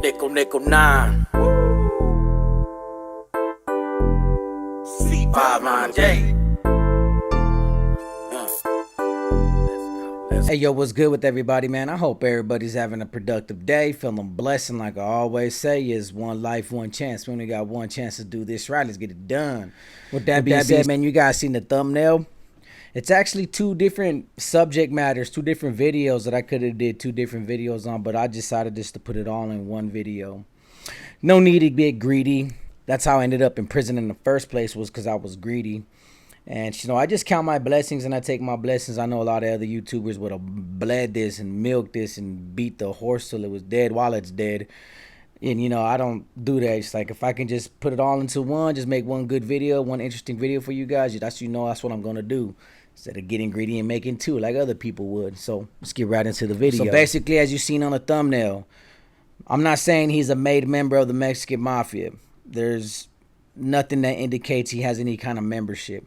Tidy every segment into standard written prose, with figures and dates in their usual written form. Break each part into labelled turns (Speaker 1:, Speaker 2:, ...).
Speaker 1: Nickel 9. C5 Hey yo, what's good with everybody, man? I hope everybody's having a productive day, feeling blessed, and like I always say, is one life, one chance. We only got one chance to do this right. Let's get it done. With that being said, man, you guys seen the thumbnail? It's actually two different subject matters, two different videos that I could have did two different videos on, but I decided just to put it all in one video. No need to get greedy. That's how I ended up in prison in the first place, was because I was greedy. And, you know, I just count my blessings and I take my blessings. I know a lot of other YouTubers would have bled this and milked this and beat the horse till it was dead while it's dead. And, you know, I don't do that. It's like if I can just put it all into one, just make one good video, one interesting video for you guys, that's what I'm going to do. Instead of getting greedy and making two like other people would. So let's get right into the video. So basically, as you've seen on the thumbnail, I'm not saying he's a made member of the Mexican Mafia. There's nothing that indicates he has any kind of membership.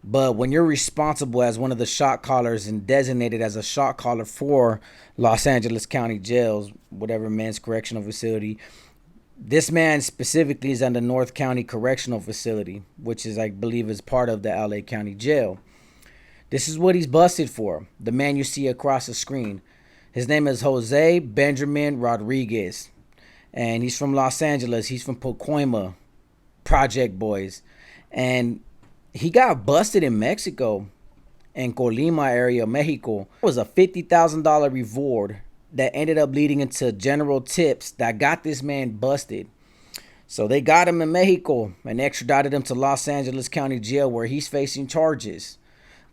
Speaker 1: But when you're responsible as one of the shot callers and designated as a shot caller for Los Angeles County jails, whatever men's correctional facility, this man specifically is under North County Correctional Facility, which is, I believe, is part of the LA County Jail. This is what he's busted for. The man you see across the screen. His name is Jose Benjamin Rodriguez. And he's from Los Angeles. He's from Pacoima, Project Boys. And he got busted in Mexico, in Colima area, Mexico. It was a $50,000 reward that ended up leading into general tips that got this man busted. So they got him in Mexico and extradited him to Los Angeles County Jail, where he's facing charges.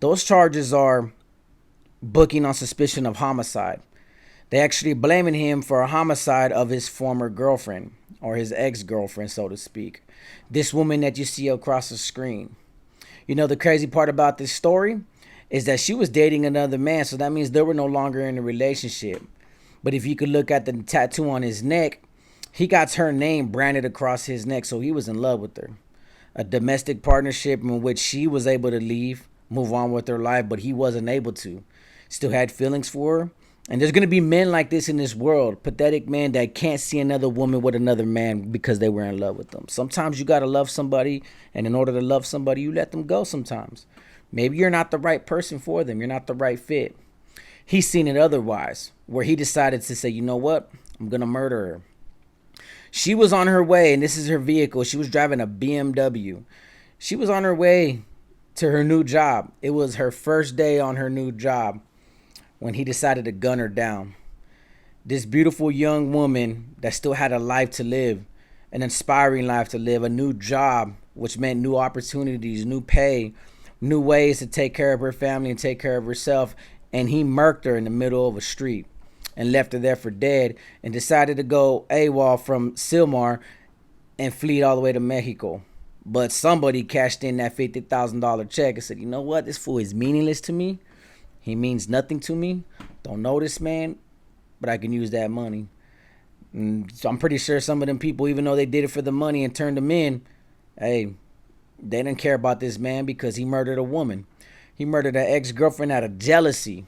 Speaker 1: Those charges are booking on suspicion of homicide. They actually blaming him for a homicide of his former girlfriend, or his ex-girlfriend, so to speak. This woman that you see across the screen. You know, the crazy part about this story is that she was dating another man, so that means they were no longer in a relationship. But if you could look at the tattoo on his neck, he got her name branded across his neck, so he was in love with her. A domestic partnership in which she was able to leave, move on with her life, but he wasn't able to. Still had feelings for her. And there's going to be men like this in this world, pathetic men that can't see another woman with another man because they were in love with them. Sometimes you got to love somebody, and in order to love somebody, you let them go sometimes. Maybe you're not the right person for them. You're not the right fit. He's seen it otherwise, where he decided to say, you know what? I'm going to murder her. She was on her way, and this is her vehicle. She was driving a BMW. She was on her way to her new job. It was her first day on her new job when he decided to gun her down. This beautiful young woman that still had a life to live, an inspiring life to live, a new job, which meant new opportunities, new pay, new ways to take care of her family and take care of herself. And he murked her in the middle of a street and left her there for dead, and decided to go AWOL from Silmar and flee all the way to Mexico. But somebody cashed in that $50,000 check and said, you know what? This fool is meaningless to me. He means nothing to me. Don't know this man, but I can use that money. And so I'm pretty sure some of them people, even though they did it for the money and turned him in, hey, they didn't care about this man because he murdered a woman. He murdered an ex-girlfriend out of jealousy,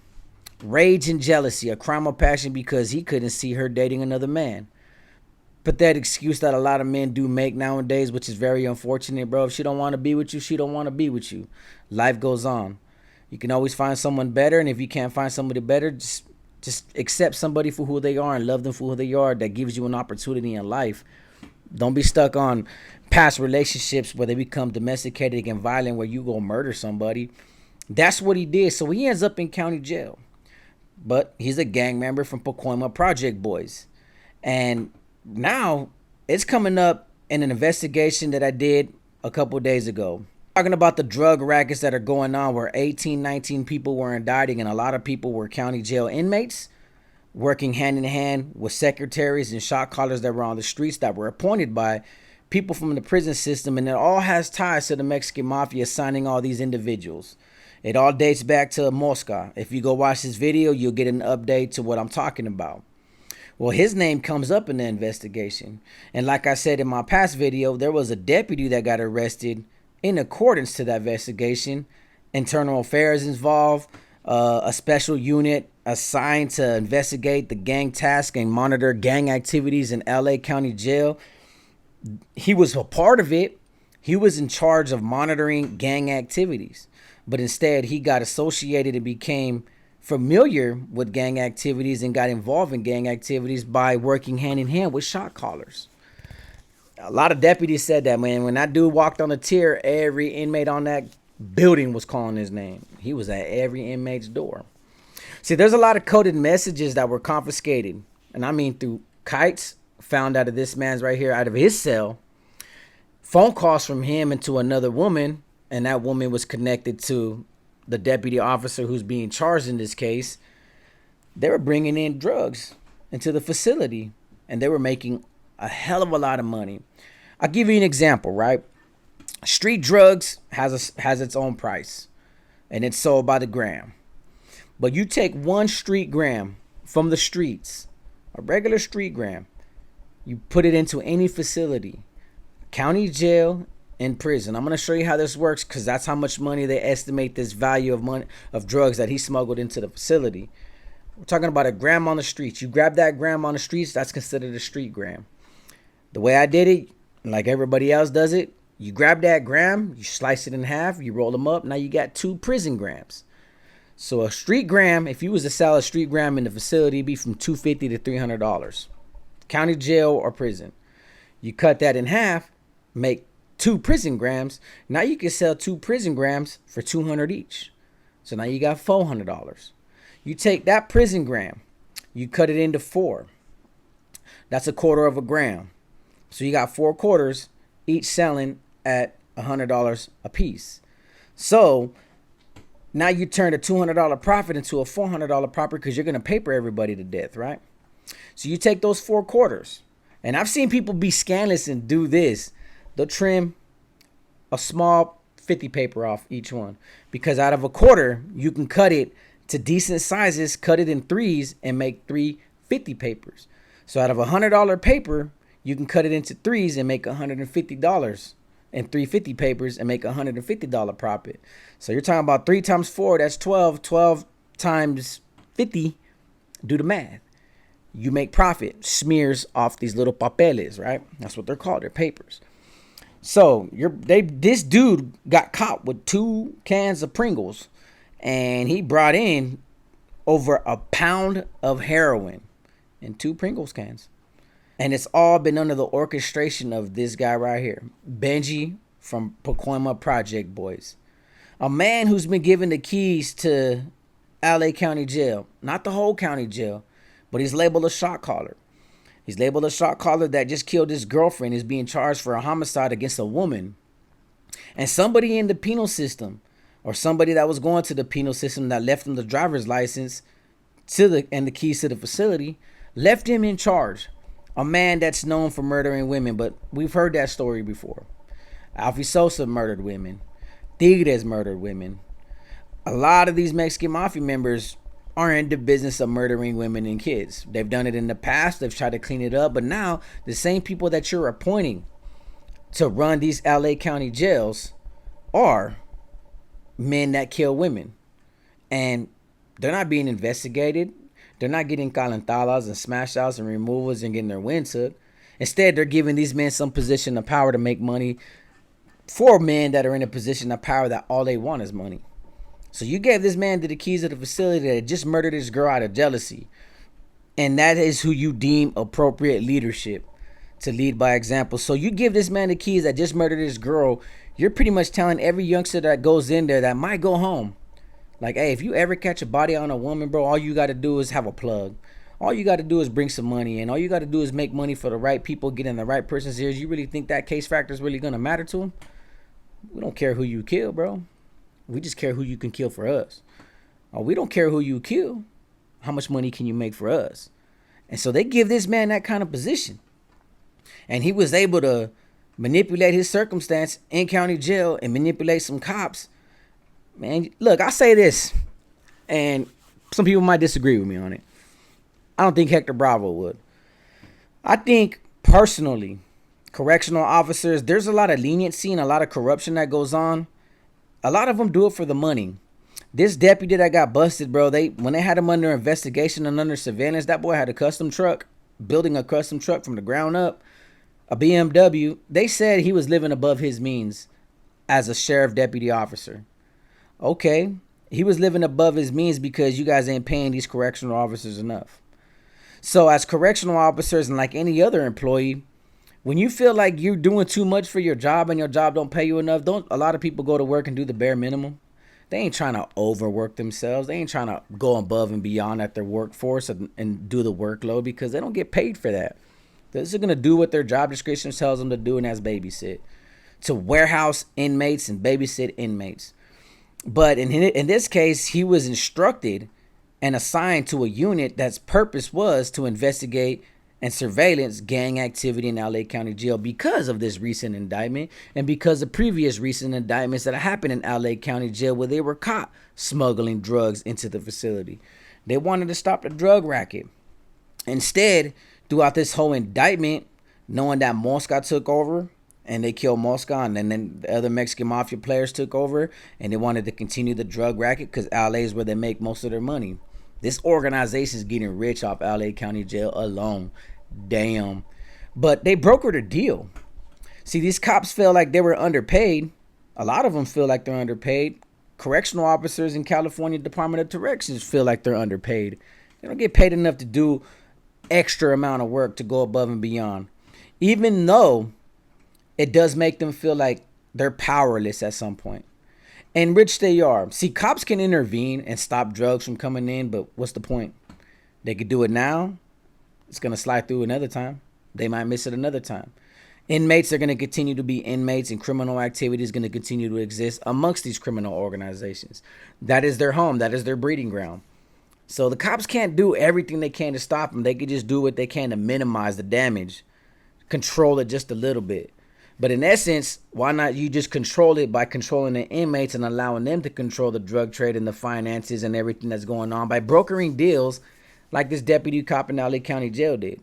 Speaker 1: rage and jealousy, a crime of passion because he couldn't see her dating another man. But that excuse that a lot of men do make nowadays, which is very unfortunate, bro. If she don't want to be with you, she don't want to be with you. Life goes on. You can always find someone better, and if you can't find somebody better, just accept somebody for who they are and love them for who they are. That gives you an opportunity in life. Don't be stuck on past relationships where they become domesticated and violent, where you go murder somebody. That's what he did. So he ends up in county jail. But he's a gang member from Pacoima Project Boys. And now it's coming up in an investigation that I did a couple days ago. Talking about the drug rackets that are going on, where 18, 19 people were indicted, and a lot of people were county jail inmates working hand in hand with secretaries and shot callers that were on the streets that were appointed by people from the prison system. And it all has ties to the Mexican Mafia signing all these individuals. It all dates back to Mosca. If you go watch this video, you'll get an update to what I'm talking about. Well, his name comes up in the investigation. And like I said in my past video, there was a deputy that got arrested in accordance to that investigation. Internal affairs involved, a special unit assigned to investigate the gang task and monitor gang activities in LA County Jail. He was a part of it. He was in charge of monitoring gang activities, but instead he got associated and became familiar with gang activities and got involved in gang activities by working hand in hand with shot callers. A lot of deputies said that, man. When that dude walked on the tier, every inmate on that building was calling his name. He was at every inmate's door. See, there's a lot of coded messages that were confiscated, and I mean through kites found out of this man's right here, out of his cell, phone calls from him and to another woman, and that woman was connected to the deputy officer who's being charged in this case. They were bringing in drugs into the facility, and they were making a hell of a lot of money. I'll give you an example, right? Street drugs has its own price, and it's sold by the gram. But you take 1 street gram from the streets, a regular street gram, you put it into any facility, county jail and prison. I'm going to show you how this works, because that's how much money they estimate this value of money of drugs that he smuggled into the facility. We're talking about a gram on the streets. You grab that gram on the streets, that's considered a street gram. The way I did it, like everybody else does it, you grab that gram, you slice it in half, you roll them up. Now you got 2 prison grams. So a street gram, if you was to sell a street gram in the facility, it'd be from $250 to $300. County jail or prison. You cut that in half, make 2 prison grams. Now you can sell 2 prison grams for $200 each. So now you got $400. You take that prison gram, you cut it into 4. That's a quarter of a gram. So you got 4 quarters, each selling at $100 a piece. So now you turn a $200 profit into a $400 profit, because you're going to paper everybody to death, right? So you take those 4 quarters, and I've seen people be scandalous and do this. They'll trim a small 50 paper off each one, because out of a quarter, you can cut it to decent sizes, cut it in 3s, and make 3 50 papers. So out of $100 paper, you can cut it into 3s and make $150, and 350 papers and make $150 profit. So you're talking about 3 times 4, that's 12. 12 times 50, do the math. You make profit, smears off these little papeles, right? That's what they're called, they're papers. So this dude got caught with 2 cans of Pringles, and he brought in over a pound of heroin in 2 Pringles cans. And it's all been under the orchestration of this guy right here, Benji from Pacoima Project Boys. A man who's been given the keys to LA County Jail. Not the whole county jail, but he's labeled a shot caller. He's labeled a shot caller that just killed his girlfriend, is being charged for a homicide against a woman. And somebody in the penal system, or somebody that was going to the penal system that left him the driver's license and the keys to the facility, left him in charge. A man that's known for murdering women, but we've heard that story before. Alfie Sosa murdered women. Tigres murdered women. A lot of these Mexican Mafia members are in the business of murdering women and kids. They've done it in the past. They've tried to clean it up. But now, the same people that you're appointing to run these LA County jails are men that kill women. And they're not being investigated. They're not getting calentadas and smash outs and removals and getting their wind took. Instead, they're giving these men some position of power to make money for men that are in a position of power that all they want is money. So you gave this man the keys of the facility that had just murdered his girl out of jealousy. And that is who you deem appropriate leadership, to lead by example. So you give this man the keys that just murdered his girl. You're pretty much telling every youngster that goes in there that might go home, like, hey, if you ever catch a body on a woman, bro, all you got to do is have a plug. All you got to do is bring some money in. All you got to do is make money for the right people, get in the right person's ears. You really think that case factor is really going to matter to them? We don't care who you kill, bro. We just care who you can kill for us. We don't care who you kill. How much money can you make for us? And so they give this man that kind of position. And he was able to manipulate his circumstance in county jail and manipulate some cops. Man, look, I say this, and some people might disagree with me on it. I don't think Hector Bravo would. I think, personally, correctional officers, there's a lot of leniency and a lot of corruption that goes on. A lot of them do it for the money. This deputy that got busted, bro, when they had him under investigation and under surveillance, that boy had a custom truck, building a custom truck from the ground up, a BMW. They said he was living above his means as a sheriff deputy officer. Okay, he was living above his means because you guys ain't paying these correctional officers enough. So as correctional officers and like any other employee, when you feel like you're doing too much for your job and your job don't pay you enough, don't a lot of people go to work and do the bare minimum? They ain't trying to overwork themselves. They ain't trying to go above and beyond at their workforce and do the workload because they don't get paid for that. They're just going to do what their job description tells them to do, and that's babysit. To warehouse inmates and babysit inmates. But in this case, he was instructed and assigned to a unit that's purpose was to investigate and surveillance gang activity in LA County Jail because of this recent indictment and because of previous recent indictments that happened in LA County Jail where they were caught smuggling drugs into the facility. They wanted to stop the drug racket. Instead, throughout this whole indictment, knowing that Mosca took over and they killed Mosca, and then the other Mexican Mafia players took over and they wanted to continue the drug racket because LA is where they make most of their money. This organization is getting rich off LA County Jail alone. Damn. But they brokered a deal. See, these cops feel like they were underpaid. A lot of them feel like they're underpaid. Correctional officers in California Department of Corrections feel like they're underpaid. They don't get paid enough to do extra amount of work to go above and beyond. Even though it does make them feel like they're powerless at some point. And rich they are. See, cops can intervene and stop drugs from coming in, but what's the point? They could do it now. It's going to slide through another time. They might miss it another time. Inmates are going to continue to be inmates, and criminal activity is going to continue to exist amongst these criminal organizations. That is their home. That is their breeding ground. So the cops can't do everything they can to stop them. They can just do what they can to minimize the damage, control it just a little bit. But in essence, why not you just control it by controlling the inmates and allowing them to control the drug trade and the finances and everything that's going on by brokering deals like this deputy cop in LA County Jail did.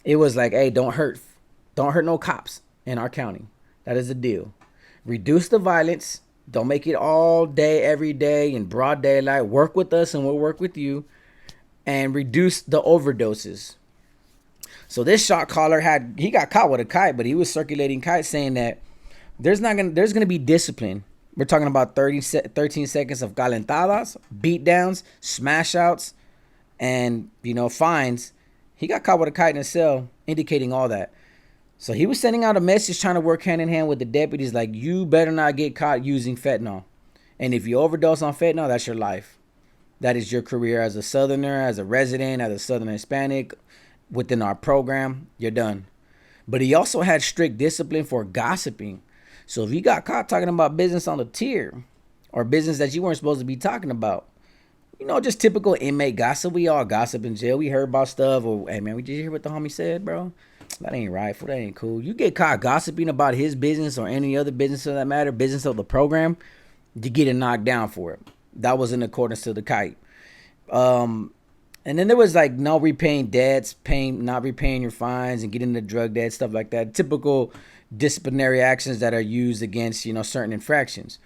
Speaker 1: It was like, hey, don't hurt no cops in our county. That is the deal. Reduce the violence. Don't make it all day, every day in broad daylight. Work with us and we'll work with you. And reduce the overdoses. So this Shotcaller he got caught with a kite, but he was circulating kites saying that there's gonna be discipline. We're talking about 13 seconds of calentadas, beatdowns, smash outs, and fines. He got caught with a kite in a cell, indicating all that. So he was sending out a message trying to work hand in hand with the deputies, like, you better not get caught using fentanyl. And if you overdose on fentanyl, that's your life. That is your career as a Southerner, as a resident, as a Southern Hispanic. Within our program, you're done. But he also had strict discipline for gossiping. So if you got caught talking about business on the tier or business that you weren't supposed to be talking about, just typical inmate gossip. We all gossip in jail. We heard about stuff. Or, hey, man, did you hear what the homie said, bro? That ain't right. That ain't cool. You get caught gossiping about his business or any other business for that matter, business of the program, you get it knocked down for it. That was in accordance to the kite. And then there was like no repaying debts, not repaying your fines, and getting the drug debt, stuff like that. Typical disciplinary actions that are used against, certain infractions.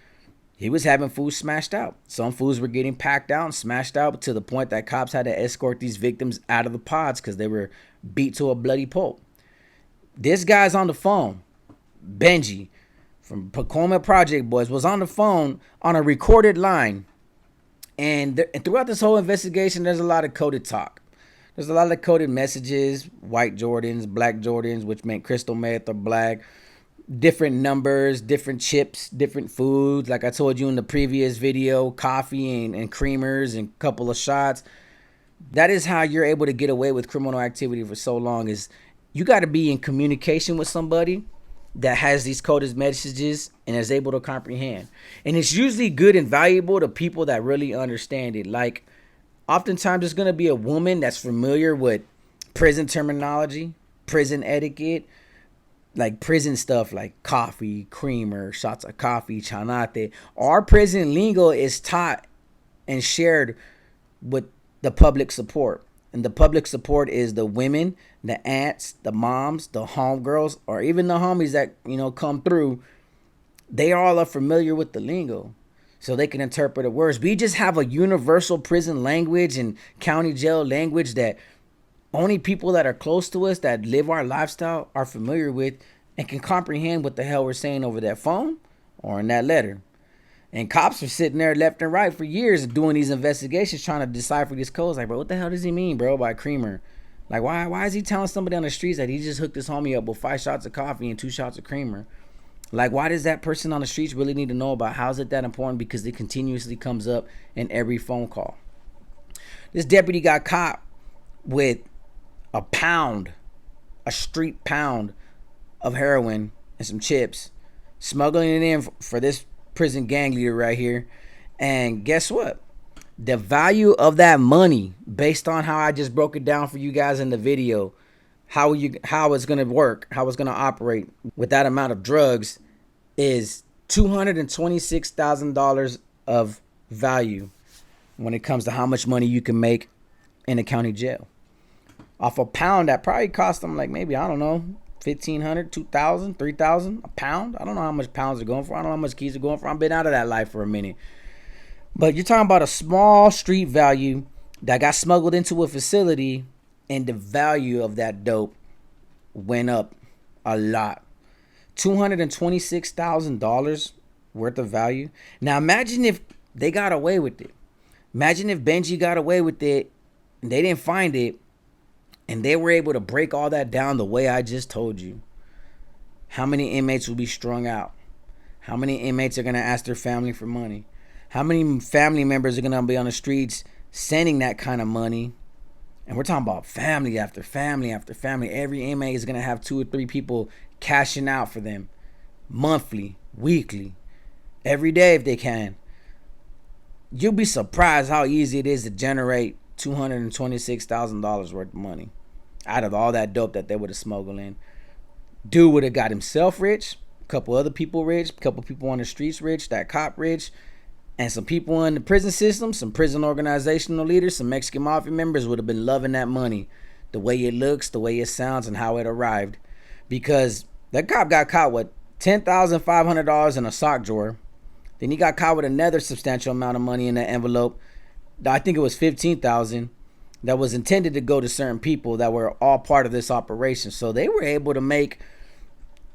Speaker 1: He was having foods smashed out. Some foods were getting packed out and smashed out to the point that cops had to escort these victims out of the pods because they were beat to a bloody pulp. This guy's on the phone. Benji from Pacoma Project Boys was on the phone on a recorded line. And throughout this whole investigation, there's a lot of coded talk. There's a lot of coded messages, white Jordans, black Jordans, which meant crystal meth or black, different numbers, different chips, different foods. Like I told you in the previous video, coffee and creamers and a couple of shots. That is how you're able to get away with criminal activity for so long, is you got to be in communication with somebody that has these coded messages and is able to comprehend. And it's usually good and valuable to people that really understand it. Like, oftentimes there's going to be a woman that's familiar with prison terminology, prison etiquette, like prison stuff like coffee, creamer, shots of coffee, chanate. Our prison lingo is taught and shared with the public support. And the public support is the women, the aunts, the moms, the homegirls, or even the homies that, come through. They all are familiar with the lingo. so they can interpret the words. We just have a universal prison language and county jail language that only people that are close to us, that live our lifestyle, are familiar with and can comprehend what the hell we're saying over that phone or in that letter. And cops are sitting there left and right for years doing these investigations, trying to decipher these codes. Like, bro, what the hell does he mean, bro, by creamer? Like, why is he telling somebody on the streets that he just hooked his homie up with 5 shots of coffee and 2 shots of creamer? Like, why does that person on the streets really need to know about? How is it that important? Because it continuously comes up in every phone call. This deputy got caught with a street pound of heroin and some chips, smuggling it in for this prison gang leader right here. And guess what? The value of that money, based on how I just broke it down for you guys in the video, how it's gonna work, how it's gonna operate with that amount of drugs, is $226,000 of value when it comes to how much money you can make in a county jail. Off a pound that probably cost them like maybe, I don't know, $1,500, $2,000, $3,000 a pound. I don't know how much pounds are going for. I don't know how much keys are going for. I've been out of that life for a minute. But you're talking about a small street value that got smuggled into a facility, and the value of that dope went up a lot. $226,000 worth of value. Now imagine if they got away with it. Imagine if Benji got away with it and they didn't find it, and they were able to break all that down the way I just told you. How many inmates will be strung out? How many inmates are going to ask their family for money? How many family members are going to be on the streets sending that kind of money? And we're talking about family after family after family. Every inmate is going to have 2 or 3 people cashing out for them monthly, weekly, every day if they can. You'll be surprised how easy it is to generate $226,000 worth of money out of all that dope that they would have smuggled in. Dude would have got himself rich, a couple other people rich, a couple people on the streets rich, that cop rich, and some people in the prison system, some prison organizational leaders, some Mexican Mafia members would have been loving that money, the way it looks, the way it sounds, and how it arrived. Because that cop got caught with $10,500 in a sock drawer. Then he got caught with another substantial amount of money in that envelope. I think it was $15,000 that was intended to go to certain people that were all part of this operation. So they were able to make,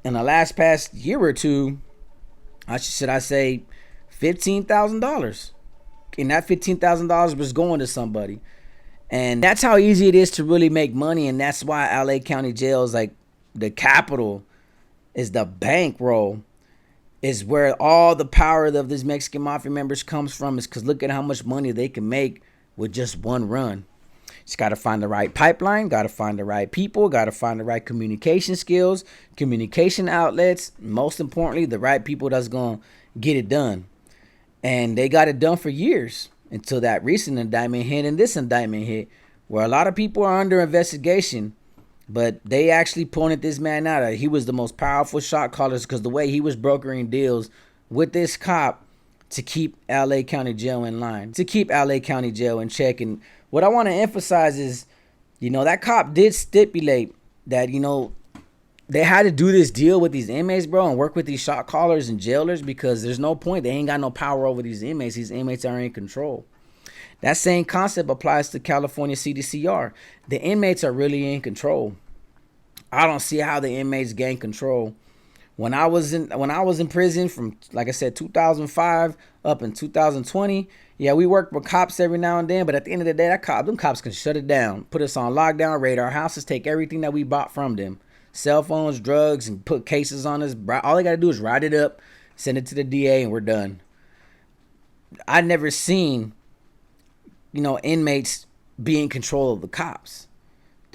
Speaker 1: in the past year or two, should I say, $15,000. And that $15,000 was going to somebody. And that's how easy it is to really make money. And that's why LA County Jail is like the capital, is the bankroll, is where all the power of these Mexican Mafia members comes from, is because look at how much money they can make with just one run. Just got to find the right pipeline, got to find the right people, got to find the right communication skills, communication outlets, most importantly, the right people that's going to get it done. And they got it done for years until that recent indictment hit and this indictment hit, where a lot of people are under investigation. But they actually pointed this man out. He was the most powerful shot callers because the way he was brokering deals with this cop to keep LA County Jail in line, to keep LA County Jail in check. And what I want to emphasize is, that cop did stipulate that, they had to do this deal with these inmates, bro, and work with these shot callers and jailers, because there's no point. They ain't got no power over these inmates. These inmates are in control. That same concept applies to California CDCR. The inmates are really in control. I don't see how the inmates gain control. When I was in prison from, like I said, 2005 up in 2020, yeah, we worked with cops every now and then, but at the end of the day, them cops can shut it down, put us on lockdown, raid our houses, take everything that we bought from them, cell phones, drugs, and put cases on us. All they got to do is write it up, send it to the DA, and we're done. I never seen inmates be in control of the cops,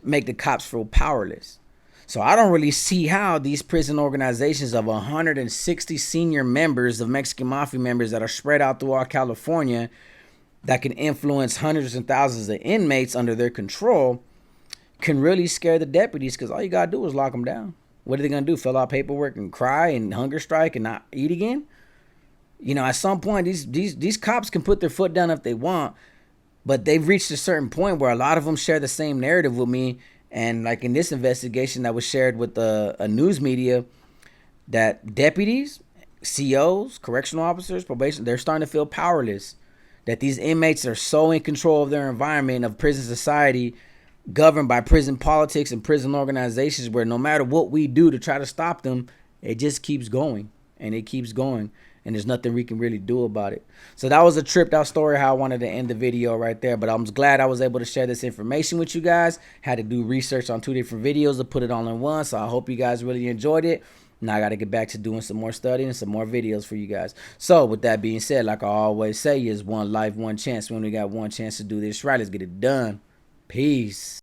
Speaker 1: make the cops feel powerless. So I don't really see how these prison organizations of 160 senior members of Mexican Mafia members that are spread out throughout California that can influence hundreds and thousands of inmates under their control can really scare the deputies, because all you got to do is lock them down. What are they going to do? Fill out paperwork and cry and hunger strike and not eat again? At some point, these cops can put their foot down if they want, but they've reached a certain point where a lot of them share the same narrative with me. And like in this investigation that was shared with a news media, that deputies COs, correctional officers, probation, they're starting to feel powerless. That these inmates are so in control of their environment, of prison society, governed by prison politics and prison organizations, where no matter what we do to try to stop them, it just keeps going and it keeps going. And there's nothing we can really do about it. So that was a tripped out story how I wanted to end the video right there. But I'm glad I was able to share this information with you guys. Had to do research on 2 different videos to put it all in one. So I hope you guys really enjoyed it. Now I got to get back to doing some more studying and some more videos for you guys. So with that being said, like I always say, is one life, one chance. We only got one chance to do this right. Let's get it done. Peace.